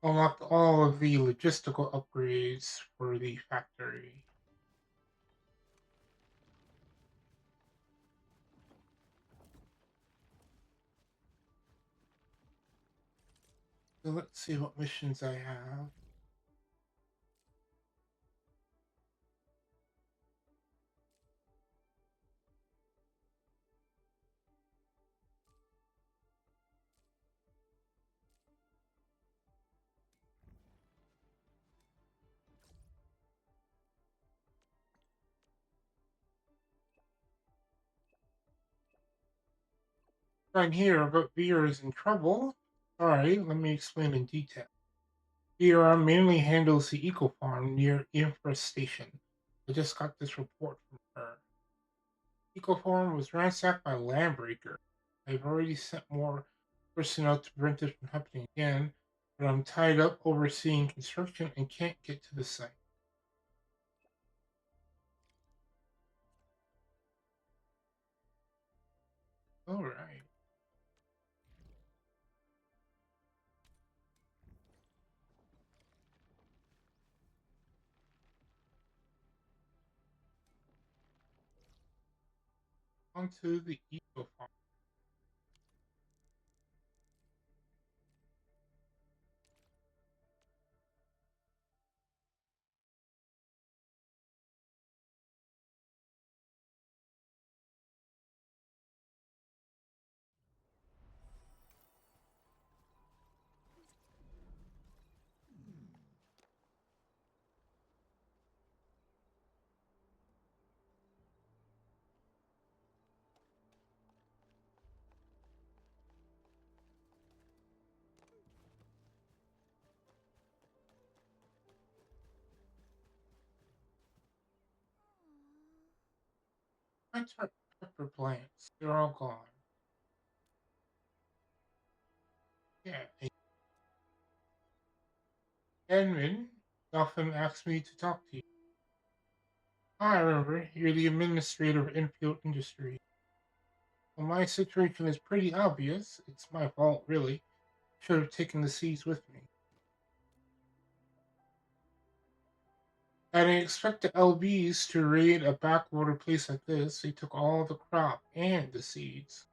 Unlocked all of the logistical upgrades for the factory. So let's see what missions I have. I'm here, but VR is in trouble. Alright, let me explain in detail. VR mainly handles the eco farm near Infra Station. I just got this report from her. Eco farm was ransacked by Landbreaker. I've already sent more personnel to prevent this from happening again, but I'm tied up overseeing construction and can't get to the site. Alright. Onto the eco farm. My pepper plants, they're all gone. Yeah, Edmund often asks me to talk to you. I remember you're the administrator of Enfield Industry. Well, my situation is pretty obvious. It's my fault, really. Should have taken the seeds with me. I didn't expect the LBs to raid a backwater place like this. They took all the crop and the seeds.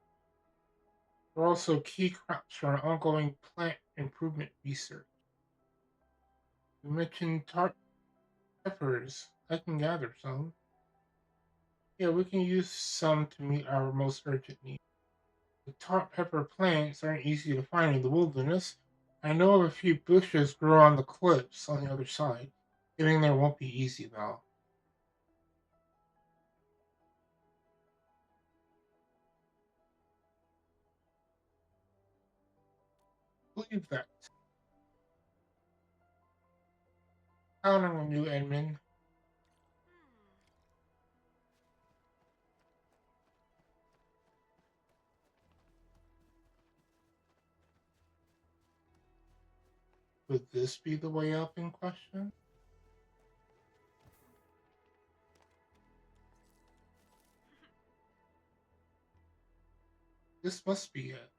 They're also key crops for our ongoing plant improvement research. You mentioned tart peppers. I can gather some. Yeah, we can use some to meet our most urgent needs. The tart pepper plants aren't easy to find in the wilderness. I know of a few bushes grow on the cliffs on the other side. Getting there won't be easy, though. Believe that. Counting on you, Edmund. Would this be the way up in question? This must be it.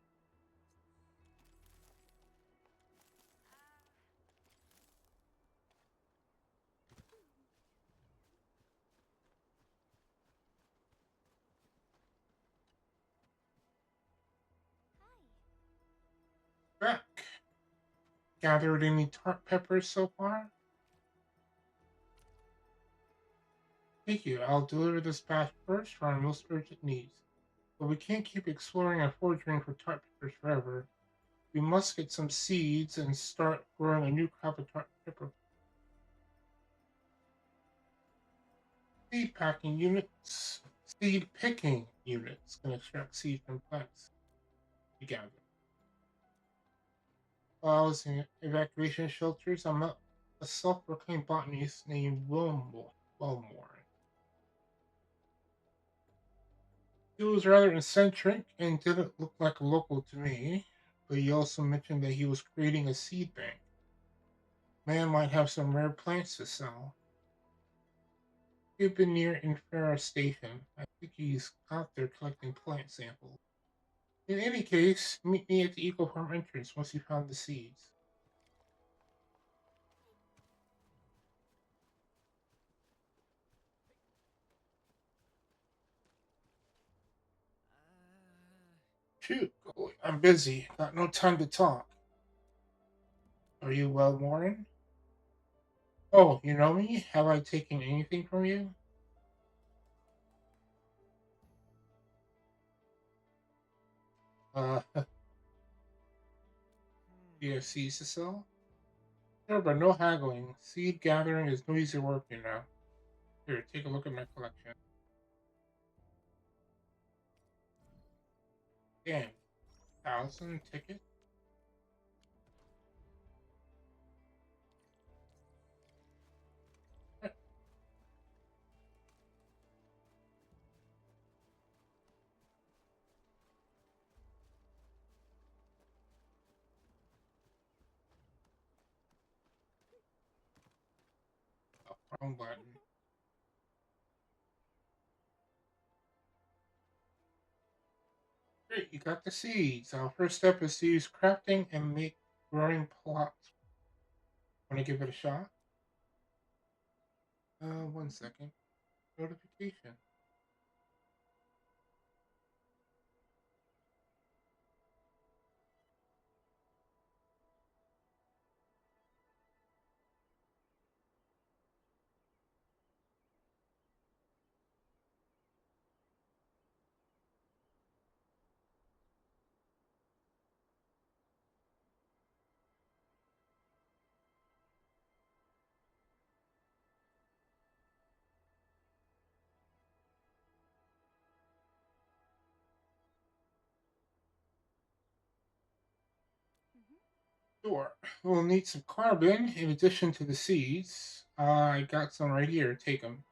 Back. Gathered any tart peppers so far? Thank you. I'll deliver this batch first for our most urgent needs. But we can't keep exploring and foraging for tart peppers forever. We must get some seeds and start growing a new crop of tart pepper. Seed picking units can extract seed from plants together. While I was in evacuation shelters, I met a self-proclaimed botanist named Wilmore. He was rather eccentric and didn't look like a local to me, but he also mentioned that he was creating a seed bank. Man might have some rare plants to sell. We've been near Infera Station. I think he's out there collecting plant samples. In any case, meet me at the Eco Farm entrance once you found the seeds. Shoot, I'm busy. Got no time to talk. Are you well, Warren? Oh, you know me? Have I taken anything from you? Do you have seeds to sell? Sure, but no haggling. Seed gathering is no easy work, you know. Here, take a look at my collection. Damn, 1,000 tickets? Oh, wrong button. Great, you got the seeds. Our first step is to use crafting and make growing plots. Want to give it a shot? 1 second. Notification. Mm-hmm. Sure. We'll need some carbon in addition to the seeds. I got some right here. Take them.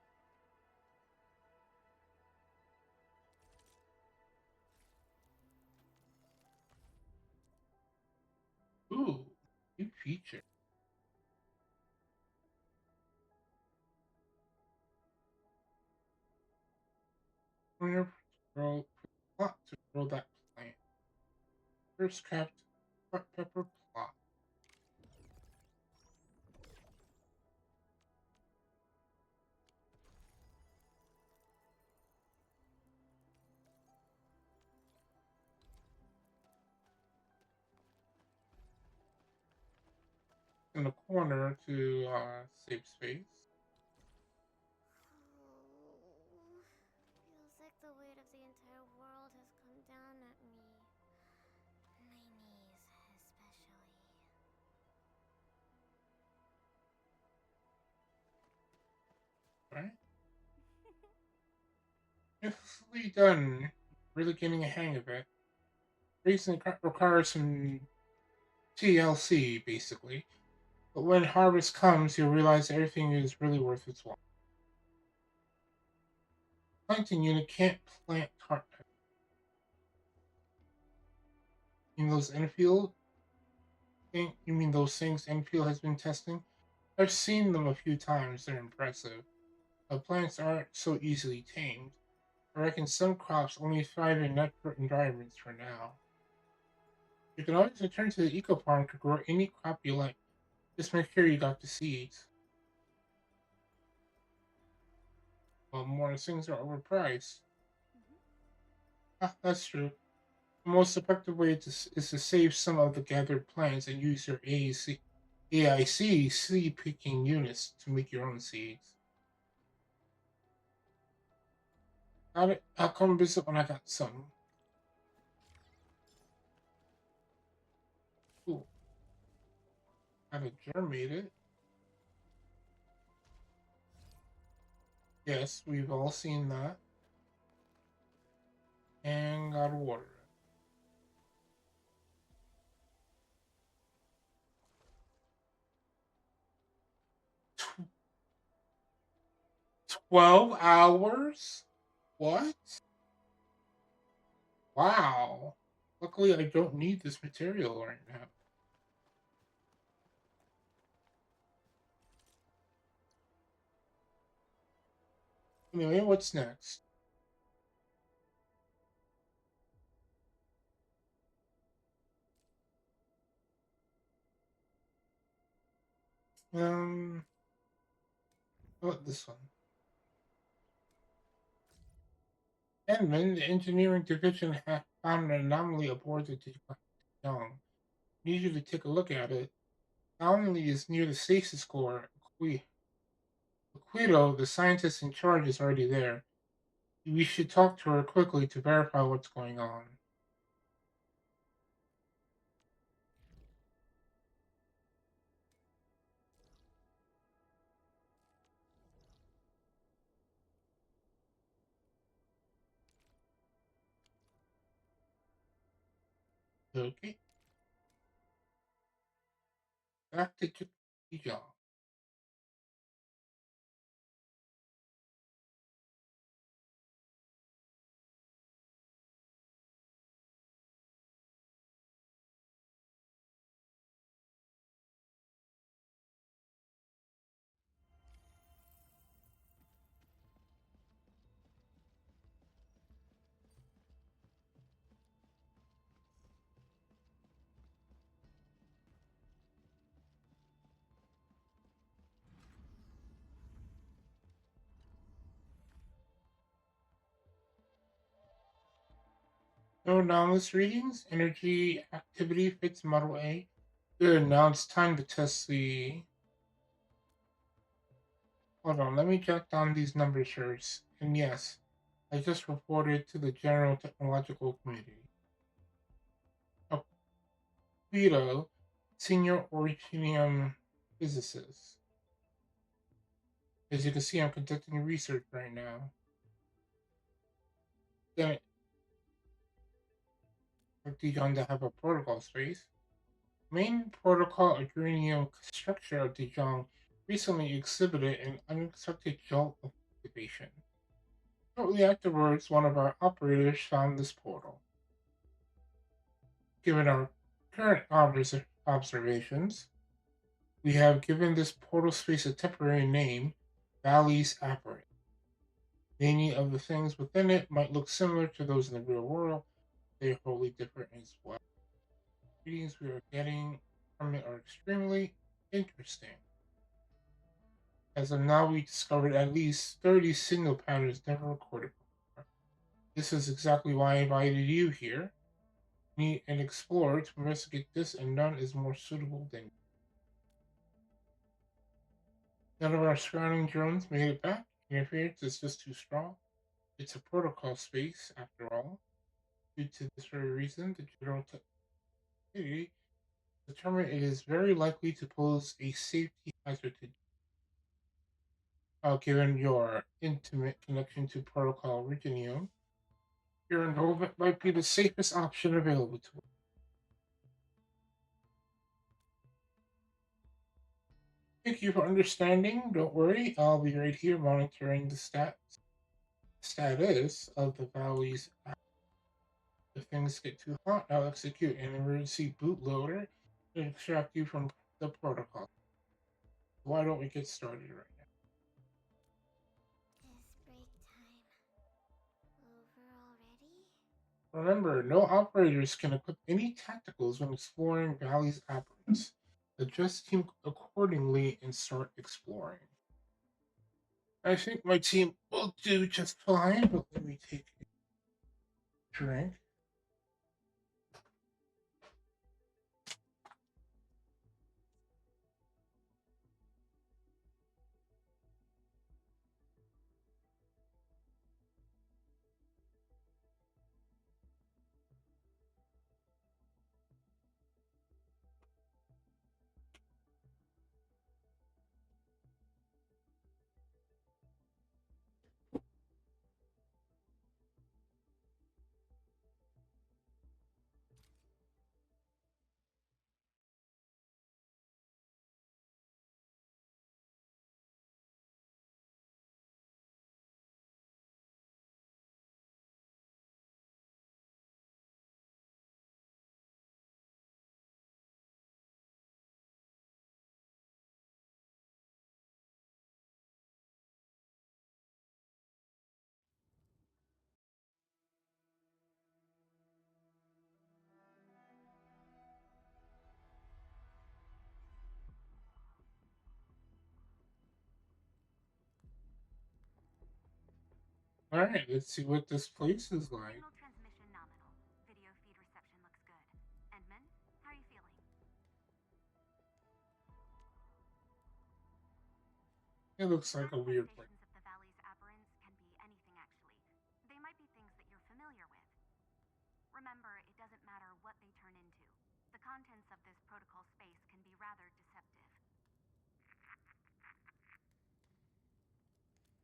Ooh, new feature. Prunner grow plot to grow that plant. First craft hot pepper plot. In the corner to save space. Feels like the weight of the entire world has come down at me. My knees, especially. Right? Beautifully done. Really getting a hang of it. Racing requires some TLC, basically. But when harvest comes, you'll realize everything is really worth its while. Planting unit can't plant heart. You mean those Enfield you mean those things Enfield has been testing? I've seen them a few times. They're impressive. But plants aren't so easily tamed. I reckon some crops only thrive in natural environments for now. You can always return to the eco farm to grow any crop you like. Just make sure you got the seeds. Well, more things are overpriced. Mm-hmm. Ah, that's true. The most effective way is to save some of the gathered plants and use your AIC seed picking units to make your own seeds. Got it? I'll come visit when I got some. Cool. Gotta germinate it. Yes, we've all seen that. And gotta water 12 hours? What? Wow. Luckily, I don't need this material right now. Anyway, what's next? Um, how about this one? Edmund, the engineering division had found an anomaly aboard the Young. Need you to take a look at it. The anomaly is near the stasis core. Quito, the scientist in charge, is already there. We should talk to her quickly to verify what's going on. Okay, back to Dijon. No anomalous readings. Energy activity fits Model A. Good. Now it's time to test the. Hold on. Let me jot down these numbers first. And yes, I just reported to the General Technological Committee. Guido, Senior Originium Physicist. As you can see, I'm conducting research right now. Then Dijon to have a protocol space. Main protocol Agrinium structure of Dijon recently exhibited an unexpected jolt of activation. Shortly afterwards, one of our operators found this portal. Given our current observations, we have given this portal space a temporary name, Valley's Apparatus. Many of the things within it might look similar to those in the real world. They are wholly different as well. Readings we are getting from it are extremely interesting. As of now, we discovered at least 30 signal patterns never recorded before. This is exactly why I invited you here. Meet an explorer to investigate this, and none is more suitable than you. None of our surrounding drones made it back. Interference is just too strong. It's a protocol space, after all. Due to this very reason, the General Committee determined it is very likely to pose a safety hazard to given your intimate connection to Protocol Originium. Your involvement might be the safest option available to us. Thank you for understanding. Don't worry, I'll be right here monitoring the status of the Valley's. If things get too hot, I'll execute an emergency bootloader and extract you from the protocol. Why don't we get started right now? Is break time over already? Remember, no operators can equip any tacticals when exploring Valley's apparatus. Adjust team accordingly and start exploring. I think my team will do just fine, but let me take a drink. Alright, let's see what this place is like. Signal transmission nominal. Video feed reception looks good. Endman, how are you feeling? It looks like a weird place. Manifestations of the valley's aberrance can be anything, actually. They might be things that you're familiar with. Remember, it doesn't matter what they turn into. The contents of this protocol space can be rather deceptive.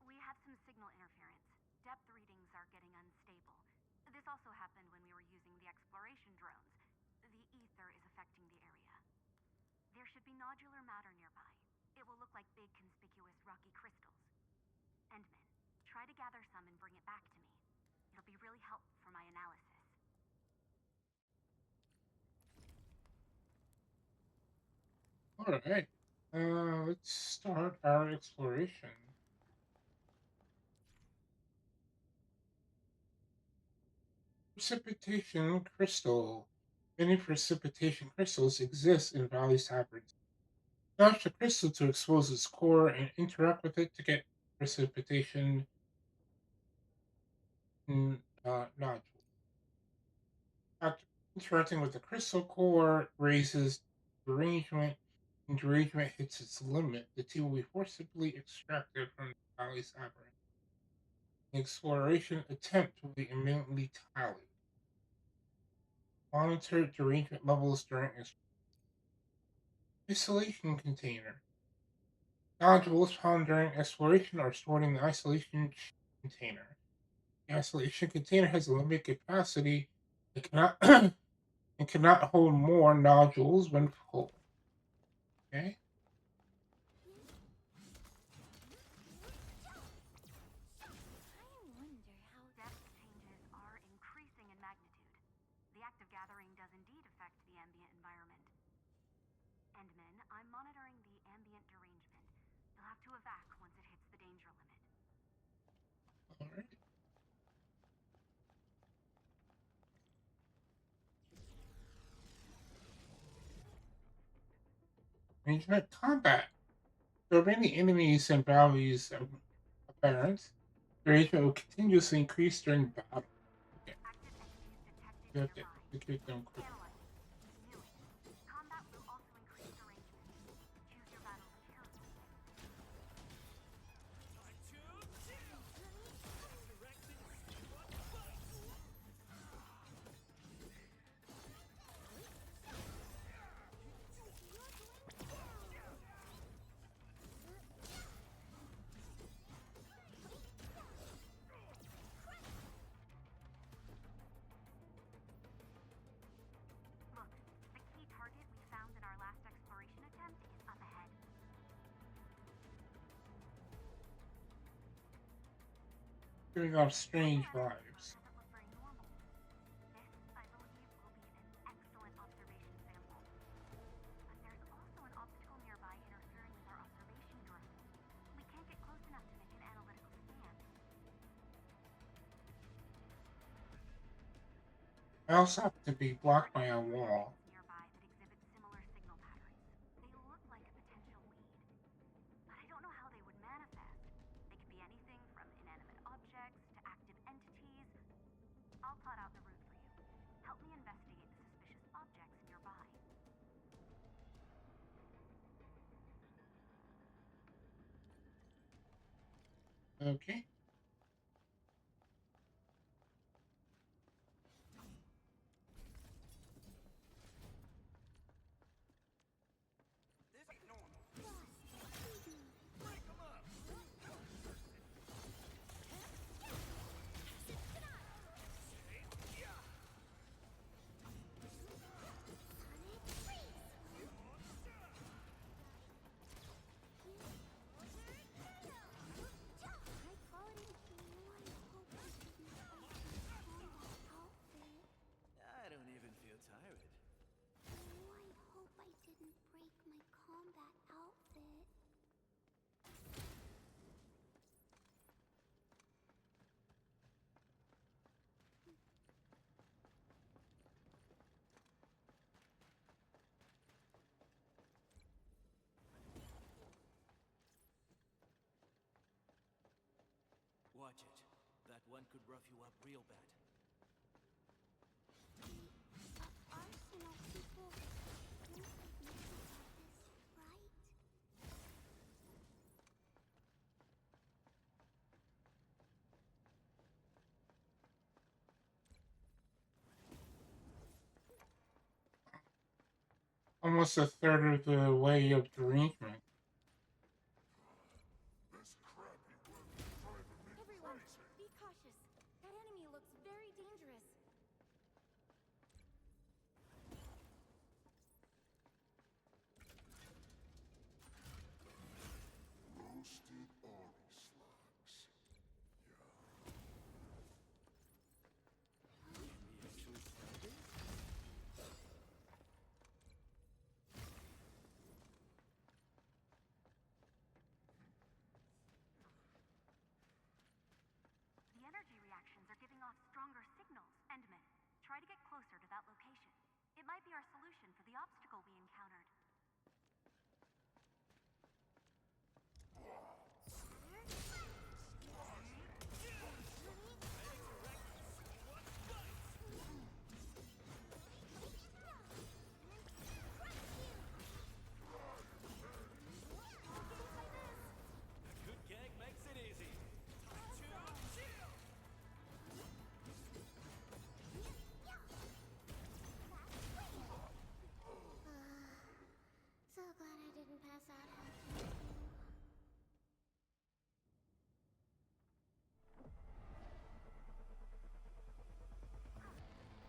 We have some signal interference. Depth readings are getting unstable. This also happened when we were using the exploration drones. The ether is affecting the area. There should be nodular matter nearby. It will look like big, conspicuous rocky crystals. Endman, try to gather some and bring it back to me. It'll be really helpful for my analysis. Alright. Let's start our exploration. Precipitation crystal. Many precipitation crystals exist in Valley Taverns. Smash the crystal to expose its core and interact with it to get precipitation nodule. After interacting with the crystal core raises derangement, and derangement hits its limit, the tea will be forcibly extracted from the Valley's aberrant. The exploration attempt will be imminently tallied. Monitor derangement levels during isolation container. Nodules found during exploration are stored in the isolation container. The isolation container has a limited capacity and cannot and cannot hold more nodules when full. Okay. I wonder how depth changes are increasing in magnitude. The act of gathering does indeed affect the ambient environment. Endman, I'm monitoring the ambient derangement. You'll have to evac once it hits the danger limit. All right. Rangement combat. There are many enemies and valleys apparent. The rangement will continuously increase during battle. Okay. Active entities detected You have to nearby. execute them quickly. Analyze. Knew it. Combat will also increase derangement. Choose your battles carefully. Look, the key target we found in our last exploration attempt is up ahead. Giving off strange vibes. Doesn't look very normal. This, I believe, will be an excellent observation sample. But there's also an obstacle nearby interfering with our observation drone. We can't get close enough to make an analytical scan. I also happen to be blocked by a wall. Nearby that exhibit similar signal patterns. They look like a potential lead, but I don't know how they would manifest. They could be anything from inanimate objects to active entities. I'll plot out the route for you. Help me investigate the suspicious objects nearby. Okay. I don't even feel tired. I hope I didn't break my combat outfit. Watch it. That one could rough you up real bad. The Arsenal people don't know about this, right? Almost a third of the way of derangement. Everyone, be cautious. That enemy looks very dangerous. Roasted Ari slugs. We actually started? The energy reactions are giving off stronger signals. Endman, try to get closer to that location. It might be our solution for the obstacle we encountered. A good gag makes it easy. So glad I didn't pass out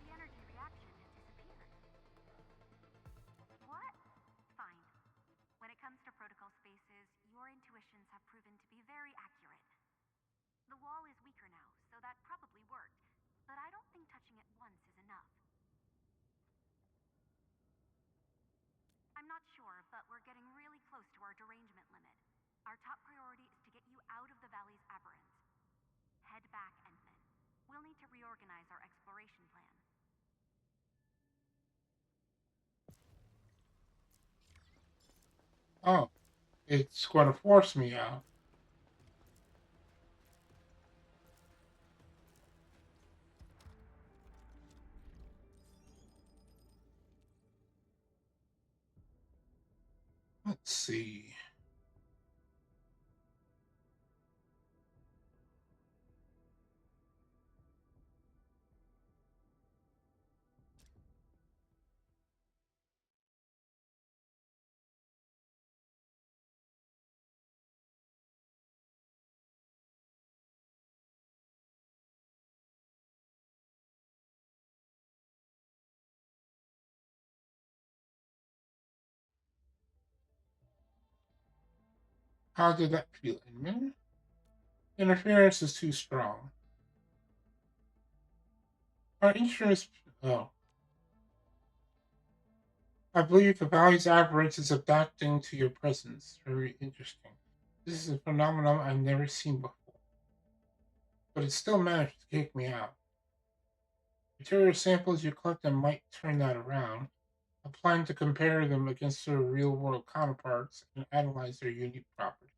The energy reaction has disappeared. What? Fine. When it comes to protocol spaces, your intuitions have proven to be very accurate. The wall is weaker now, so that probably worked, but I don't think touching it once is enough. I'm not sure, but we're getting really close to our derangement limit. Our top priority is to get you out of the valley's aberrance. Head back, Endman. We'll need to reorganize our exploration plan. Oh, it's going to force me out. Let's see. How did that feel, Inman? Interference is too strong. Our insurance. Oh. I believe the valley's aberrance is adapting to your presence. Very interesting. This is a phenomenon I've never seen before. But it still managed to kick me out. Material samples you collect might turn that around. I plan to compare them against their real world counterparts and analyze their unique properties.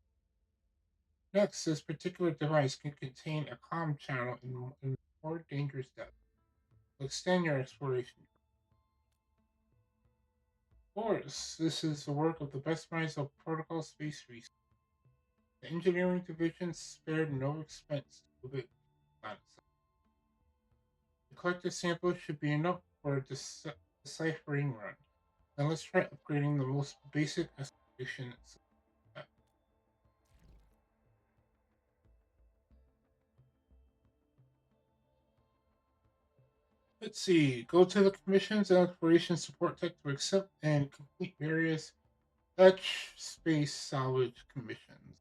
Next, this particular device can contain a comm channel in more dangerous depth to extend your exploration. Of course, this is the work of the best minds of protocol space research. The engineering division spared no expense to prove it on itself. The collected samples should be enough for a deciphering run. Now let's try upgrading the most basic exploration system. Let's see. Go to the commissions and exploration support tech to accept and complete various Etchspace salvage commissions.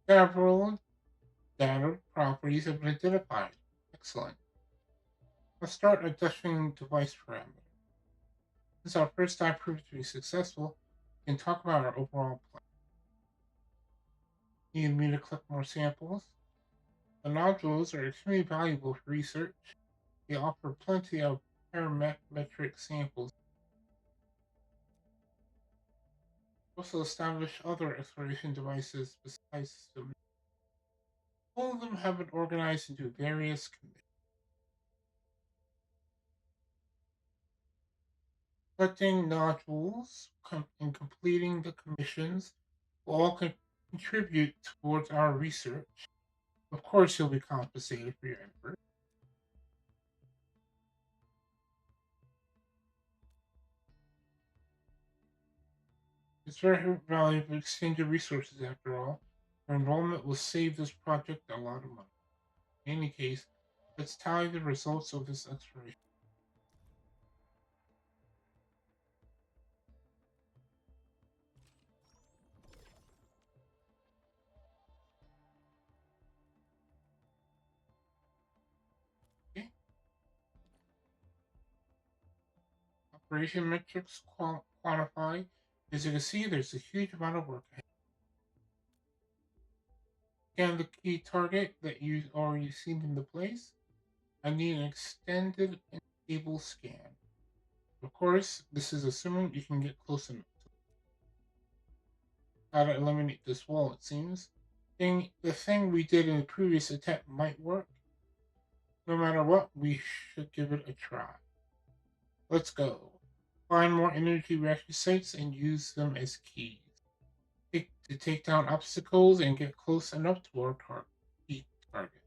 Several data properties have been identified. Excellent. Let's start adjusting device parameters. Since our first time proved to be successful, we can talk about our overall plan. Need me to collect more samples? The nodules are extremely valuable for research. They offer plenty of parametric samples. Also establish other exploration devices besides them. All of them have been organized into various committees. Collecting nodules and completing the commissions will all contribute towards our research. Of course, you'll be compensated for your effort. It's very valuable to exchange of resources, after all. Your enrollment will save this project a lot of money. In any case, let's tally the results of this exploration. Okay? Operation metrics quantified. As you can see, there's a huge amount of work ahead. Scan the key target that you've already seen in the place. I need an extended and stable scan. Of course, this is assuming you can get close enough. How to eliminate this wall, it seems. The thing we did in the previous attempt might work. No matter what, we should give it a try. Let's go. Find more energy reaction sites and use them as keys. To take down obstacles and get close enough to our key target.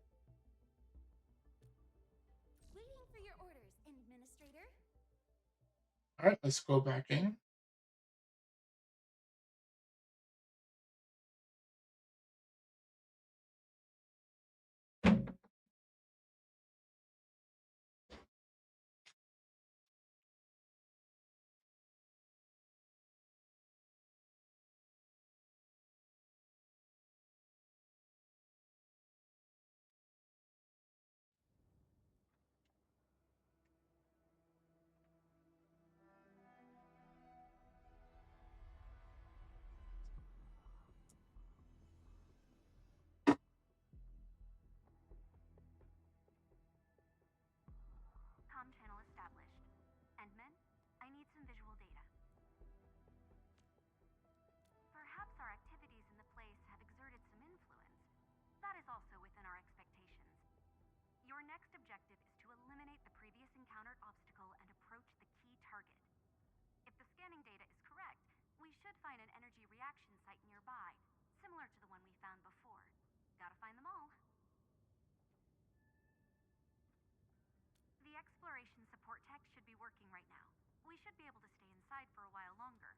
Waiting for your orders, Administrator. Alright, let's go back in. Com channel established. Endman, I need some visual data. Perhaps our activities in the place have exerted some influence. That is also within our expectations. Your next objective is to eliminate the previous encountered obstacle and approach the key target. If the scanning data is correct, we should find an energy reaction site nearby, similar to the one we found before. Gotta find them all. The exploration support tech should be working right now. We should be able to stay inside for a while longer.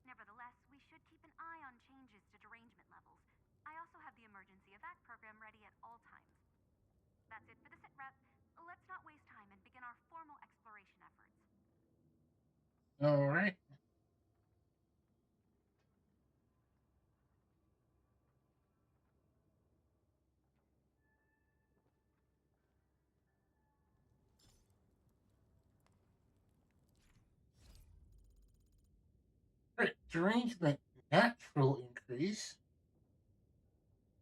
Nevertheless, we should keep an eye on changes to derangement levels. I also have the emergency evac program ready at all times. That's it for the sit rep. Let's not waste time and begin our formal exploration efforts. Alright. Right. Derangement natural increase.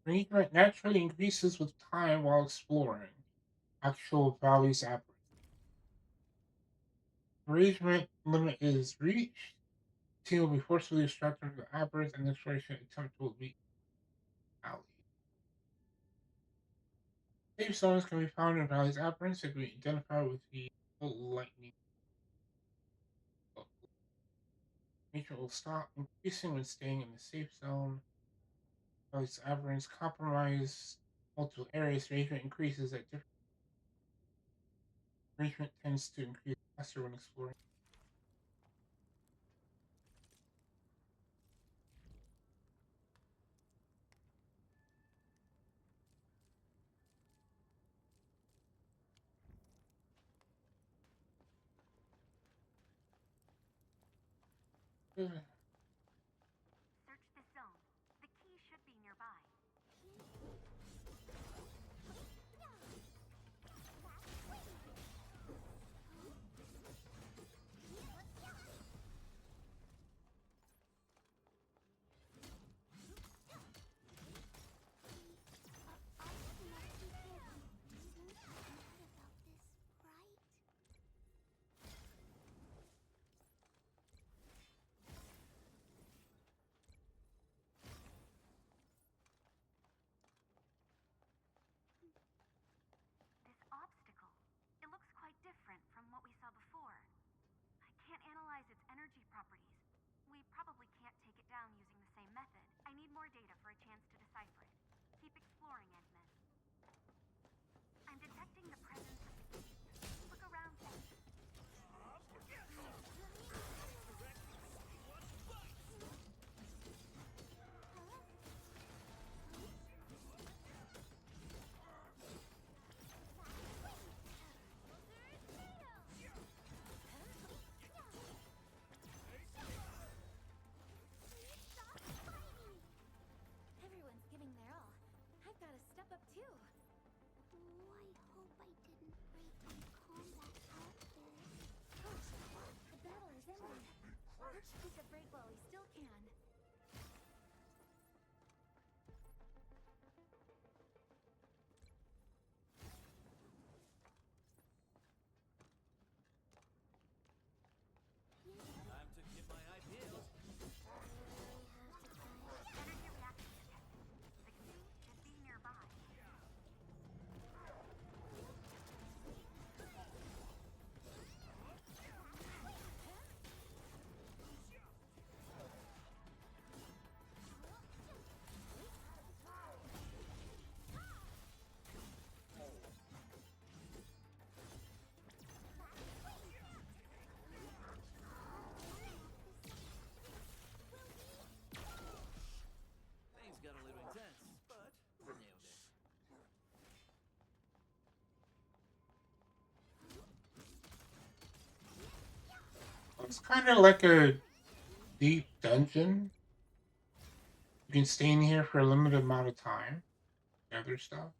Derangement naturally increases with time while exploring. Actual values average. Derangement limit is reached. Team will be forcibly extracted from the aberrant and exploration attempt will be valley. Safe zones can be found in valleys aberrants that can be identified with the lightning. Nature will stop increasing when staying in the safe zone. Valleys aberrants compromise multiple areas. Derangement increases at different. Derangement tends to increase faster when exploring. Search this zone. The key should be nearby. probably can't take it down using the same method. I need more data for a chance to decipher it. Keep exploring, Endman. I'm detecting the presence of the keep. Look around me. Everyone's giving their all. I've got to step up too. Oh, I hope I didn't break my combat outfit. The battle is ending. Let's take a break while we still can. Time to get my eye peeled. Energy reaction detected. The key should be nearby. Things got a little intense, but we nailed it. It's kind of like a deep dungeon. You can stay in here for a limited amount of time. Other stuff.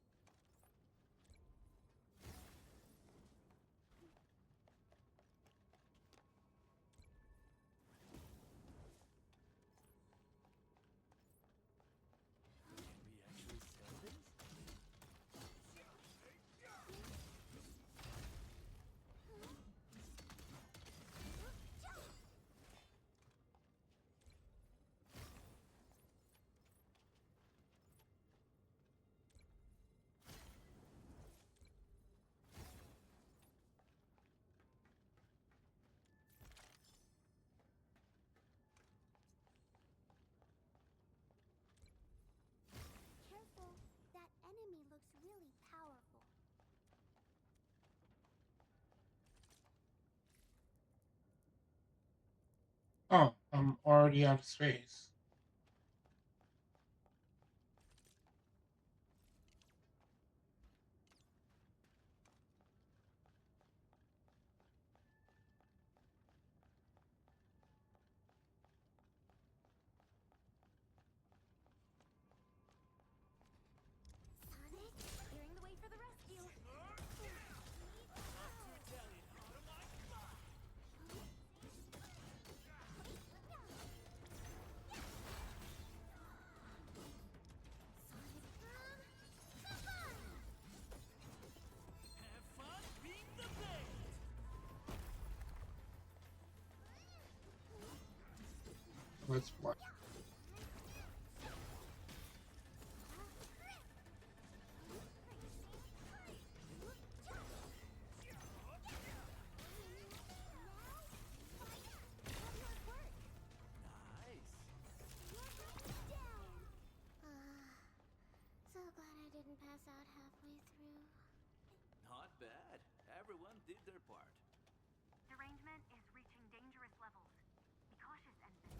Can we actually sell this? Careful, that enemy looks really powerful. Oh, I'm already out of space. Sonic, clearing the way for the rescue. Have fun being the best! Let's watch. Nice. So glad I didn't pass out halfway through. Not bad. Everyone did their part. Derangement is reaching dangerous levels. Be cautious, Endman.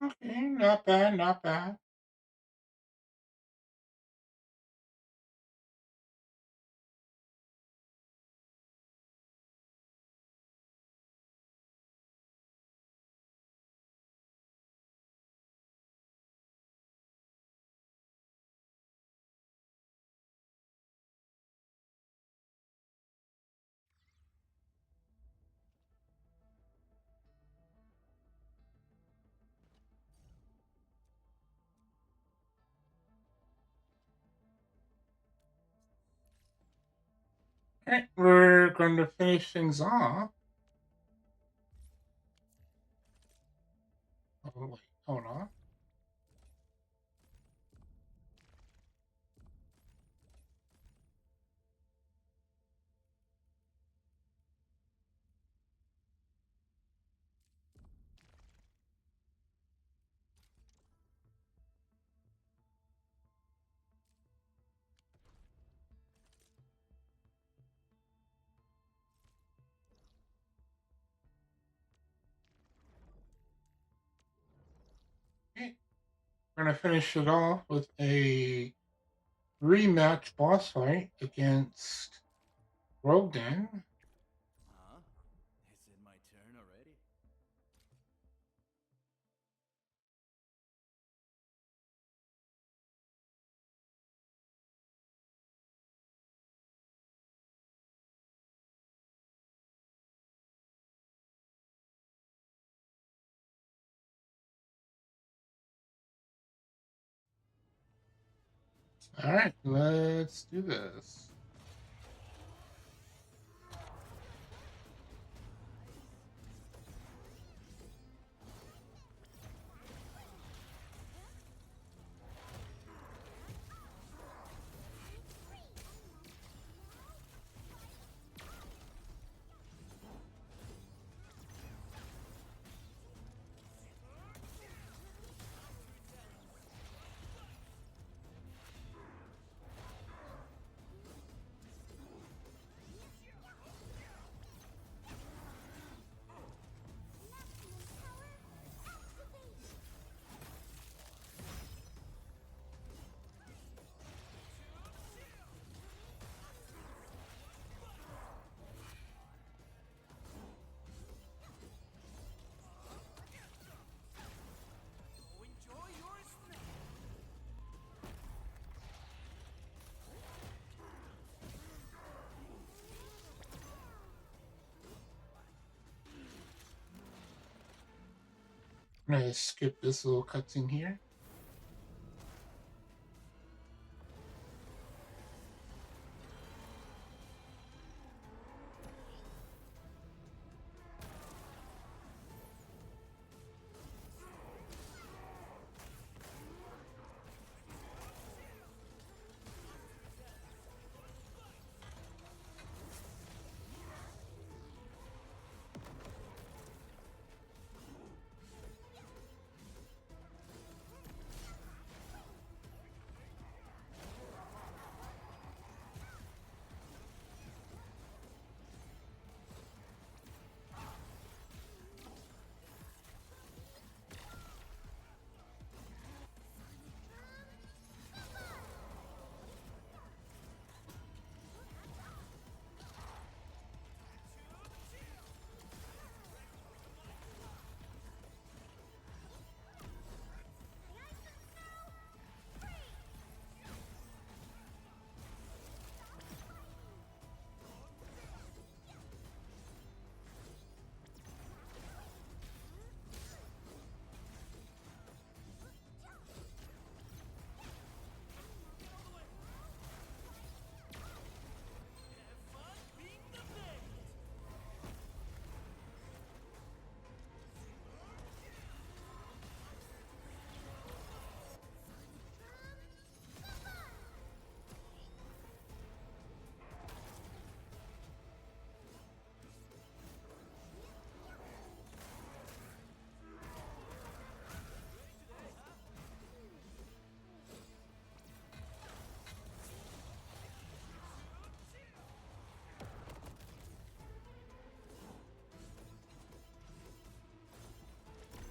Okay, not bad, not bad. Okay, we're going to finish things off. Oh, wait, hold on. Okay, we're going to finish it off with a rematch boss fight against Rogan. Huh? Is it my turn already? All right, let's do this. Enjoy your snack. I'm going to skip this little cutscene here. Have fun being the best.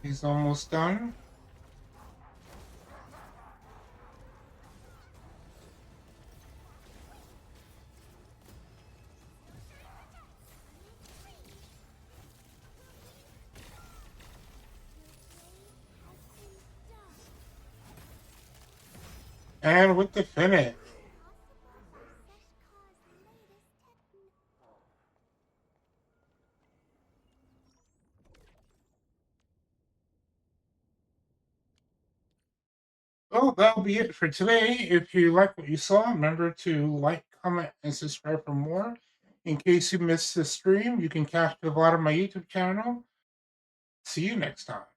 He's almost done. And with the finish. Well, that'll be it for today. If you like what you saw, remember to like, comment, and subscribe for more. In case you missed the stream, you can catch the VOD on my YouTube channel. See you next time.